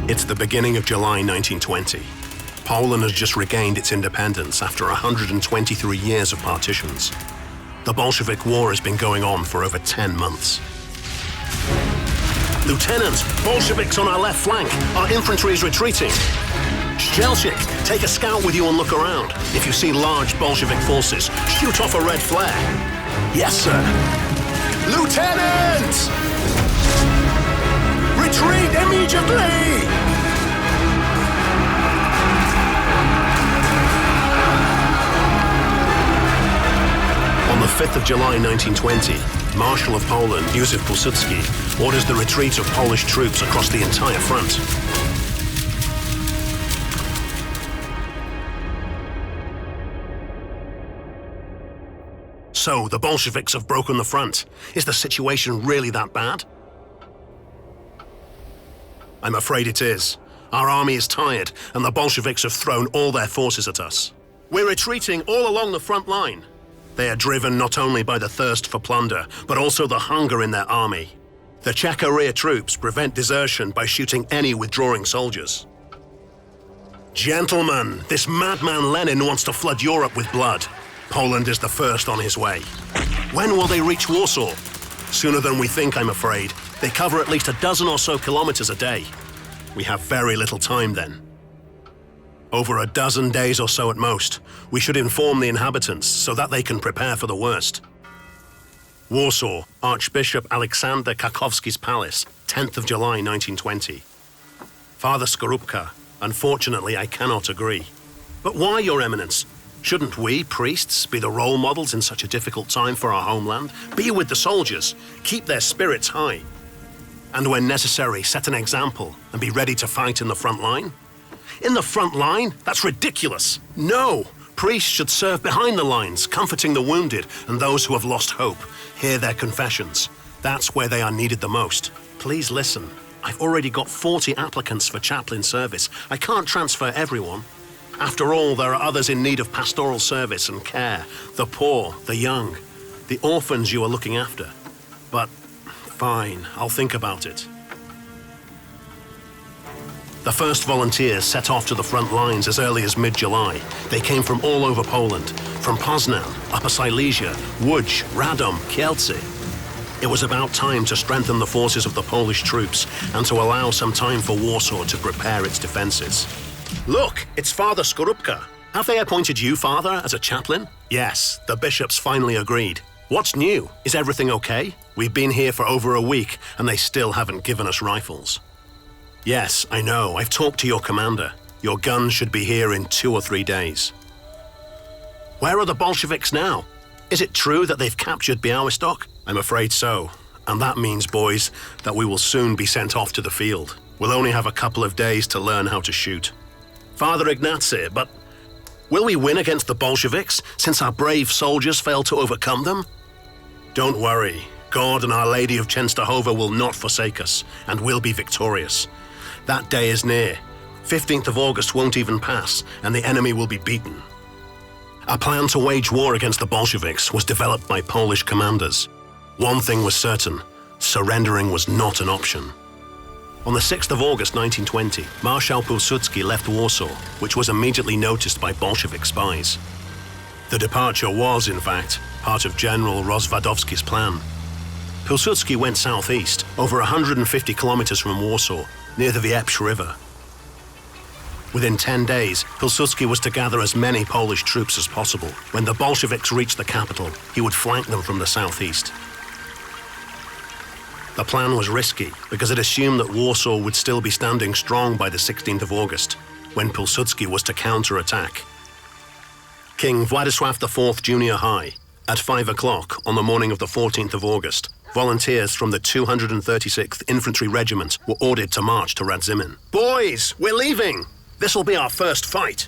It's the beginning of July 1920. Poland has just regained its independence after 123 years of partitions. The Bolshevik War has been going on for over 10 months. Lieutenant, Bolsheviks on our left flank. Our infantry is retreating. Strelchik, take a scout with you and look around. If you see large Bolshevik forces, shoot off a red flare. Yes, sir. Lieutenant! Retreat immediately! On the 5th of July 1920, Marshal of Poland, Józef Pilsudski, orders the retreat of Polish troops across the entire front. So, the Bolsheviks have broken the front. Is the situation really that bad? I'm afraid it is. Our army is tired, and the Bolsheviks have thrown all their forces at us. We're retreating all along the front line. They are driven not only by the thirst for plunder, but also the hunger in their army. The Cheka rear troops prevent desertion by shooting any withdrawing soldiers. Gentlemen, this madman Lenin wants to flood Europe with blood. Poland is the first on his way. When will they reach Warsaw? Sooner than we think, I'm afraid. They cover at least a dozen or so kilometers a day. We have very little time then. Over a dozen days or so at most, we should inform the inhabitants so that they can prepare for the worst. Warsaw, Archbishop Aleksander Kakowski's palace, 10th of July 1920. Father Skorupka, unfortunately I cannot agree. But why, Your Eminence? Shouldn't we, priests, be the role models in such a difficult time for our homeland? Be with the soldiers, keep their spirits high. And when necessary, set an example and be ready to fight in the front line? In the front line? That's ridiculous. No! Priests should serve behind the lines, comforting the wounded and those who have lost hope. Hear their confessions. That's where they are needed the most. Please listen. I've already got 40 applicants for chaplain service. I can't transfer everyone. After all, there are others in need of pastoral service and care. The poor, the young, the orphans you are looking after. But, fine, I'll think about it. The first volunteers set off to the front lines as early as mid-July. They came from all over Poland, from Poznan, Upper Silesia, Łódź, Radom, Kielce. It was about time to strengthen the forces of the Polish troops and to allow some time for Warsaw to prepare its defenses. Look, it's Father Skorupka. Have they appointed you, Father, as a chaplain? Yes, the bishops finally agreed. What's new? Is everything okay? We've been here for over a week and they still haven't given us rifles. Yes, I know. I've talked to your commander. Your guns should be here in 2 or 3 days. Where are the Bolsheviks now? Is it true that they've captured Białystok? I'm afraid so. And that means, boys, that we will soon be sent off to the field. We'll only have a couple of days to learn how to shoot. Father Ignacy, but will we win against the Bolsheviks since our brave soldiers failed to overcome them? Don't worry. God and Our Lady of Częstochowa will not forsake us, and we'll be victorious. That day is near. 15th of August won't even pass, and the enemy will be beaten. A plan to wage war against the Bolsheviks was developed by Polish commanders. One thing was certain: surrendering was not an option. On the 6th of August 1920, Marshal Pilsudski left Warsaw, which was immediately noticed by Bolshevik spies. The departure was, in fact, part of General Rozwadowski's plan. Pilsudski went southeast, over 150 kilometers from Warsaw, near the Wieprz River. Within 10 days, Pilsudski was to gather as many Polish troops as possible. When the Bolsheviks reached the capital, he would flank them from the southeast. The plan was risky because it assumed that Warsaw would still be standing strong by the 16th of August, when Pilsudski was to counterattack. King Władysław IV Junior High, at 5 o'clock on the morning of the 14th of August, volunteers from the 236th Infantry Regiment were ordered to march to Radzymin. Boys, we're leaving! This'll be our first fight.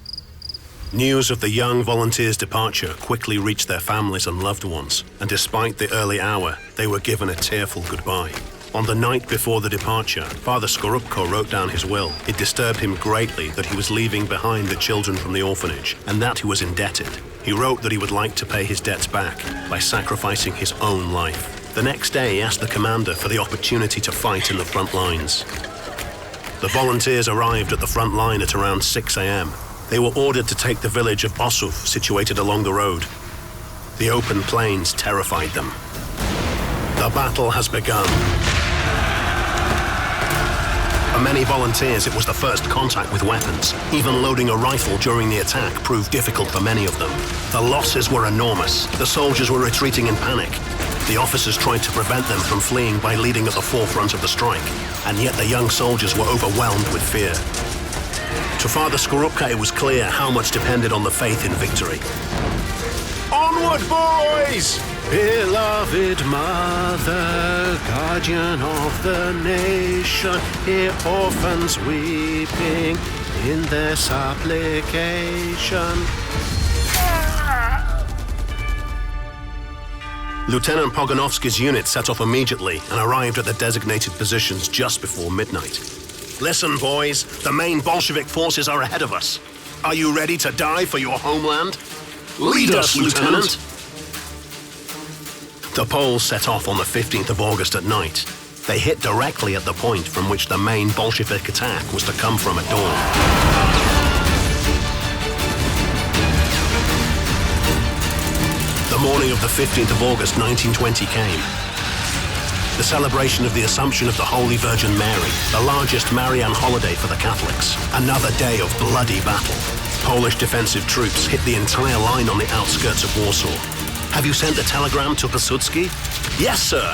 News of the young volunteers' departure quickly reached their families and loved ones, and despite the early hour, they were given a tearful goodbye. On the night before the departure, Father Skorupko wrote down his will. It disturbed him greatly that he was leaving behind the children from the orphanage, and that he was indebted. He wrote that he would like to pay his debts back by sacrificing his own life. The next day, he asked the commander for the opportunity to fight in the front lines. The volunteers arrived at the front line at around 6 a.m. They were ordered to take the village of Ossów, situated along the road. The open plains terrified them. The battle has begun. For many volunteers, it was the first contact with weapons. Even loading a rifle during the attack proved difficult for many of them. The losses were enormous. The soldiers were retreating in panic. The officers tried to prevent them from fleeing by leading at the forefront of the strike, and yet the young soldiers were overwhelmed with fear. To Father Skorupka, it was clear how much depended on the faith in victory. Onward, boys! Beloved Mother, guardian of the nation, hear orphans weeping in their supplication. Lieutenant Pogonovsky's unit set off immediately and arrived at the designated positions just before midnight. Listen, boys, the main Bolshevik forces are ahead of us. Are you ready to die for your homeland? Lead us, Lieutenant! The Poles set off on the 15th of August at night. They hit directly at the point from which the main Bolshevik attack was to come from at dawn. The morning of the 15th of August 1920 came. The celebration of the Assumption of the Holy Virgin Mary, the largest Marian holiday for the Catholics. Another day of bloody battle. Polish defensive troops hit the entire line on the outskirts of Warsaw. Have you sent a telegram to Piłsudski? Yes, sir.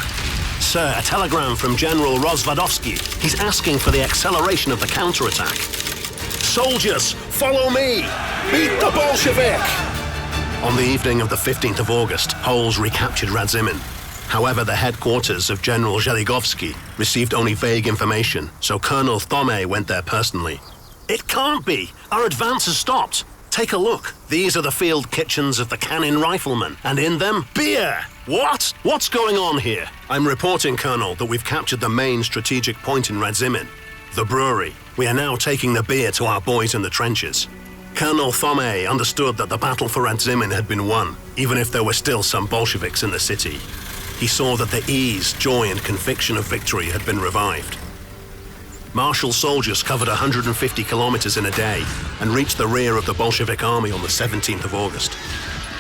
Sir, a telegram from General Rozwadowski. He's asking for the acceleration of the counterattack. Soldiers, follow me! Beat the Bolshevik! On the evening of the 15th of August, Poles recaptured Radzymin. However, the headquarters of General Żeligowski received only vague information, so Colonel Thome went there personally. It can't be! Our advance has stopped! Take a look. These are the field kitchens of the cannon riflemen, and in them, beer! What? What's going on here? I'm reporting, Colonel, that we've captured the main strategic point in Radzymin, the brewery. We are now taking the beer to our boys in the trenches. Colonel Thome understood that the battle for Radzymin had been won, even if there were still some Bolsheviks in the city. He saw that the ease, joy, and conviction of victory had been revived. Marshal soldiers covered 150 kilometers in a day and reached the rear of the Bolshevik army on the 17th of August.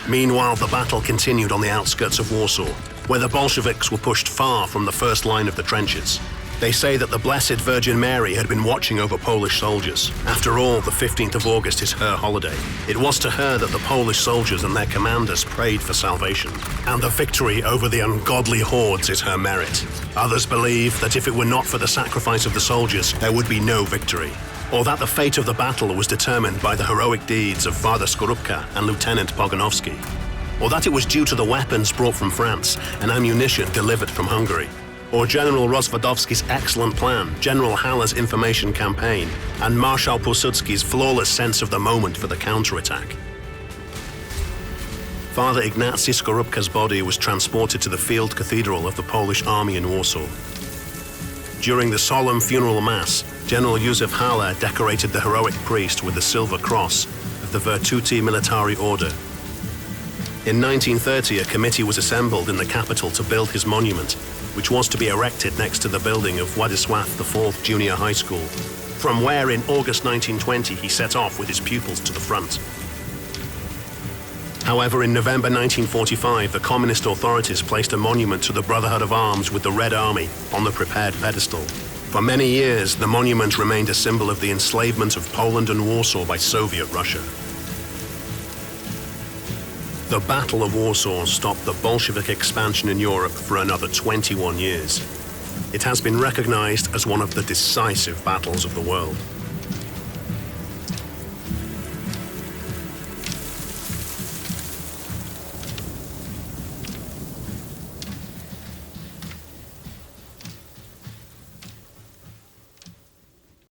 Meanwhile, the battle continued on the outskirts of Warsaw, where the Bolsheviks were pushed far from the first line of the trenches. They say that the Blessed Virgin Mary had been watching over Polish soldiers. After all, the 15th of August is her holiday. It was to her that the Polish soldiers and their commanders prayed for salvation. And the victory over the ungodly hordes is her merit. Others believe that if it were not for the sacrifice of the soldiers, there would be no victory. Or that the fate of the battle was determined by the heroic deeds of Father Skorupka and Lieutenant Pogonovsky. Or that it was due to the weapons brought from France and ammunition delivered from Hungary. Or General Rozwadowski's excellent plan, General Haller's information campaign, and Marshal Piłsudski's flawless sense of the moment for the counterattack. Father Ignacy Skorupka's body was transported to the field cathedral of the Polish army in Warsaw. During the solemn funeral mass, General Józef Haller decorated the heroic priest with the Silver Cross of the Virtuti Militari Order. In 1930, a committee was assembled in the capital to build his monument, which was to be erected next to the building of Władysław IV Junior High School, from where in August 1920 he set off with his pupils to the front. However, in November 1945, the communist authorities placed a monument to the Brotherhood of Arms with the Red Army on the prepared pedestal. For many years, the monument remained a symbol of the enslavement of Poland and Warsaw by Soviet Russia. The Battle of Warsaw stopped the Bolshevik expansion in Europe for another 21 years. It has been recognized as one of the decisive battles of the world.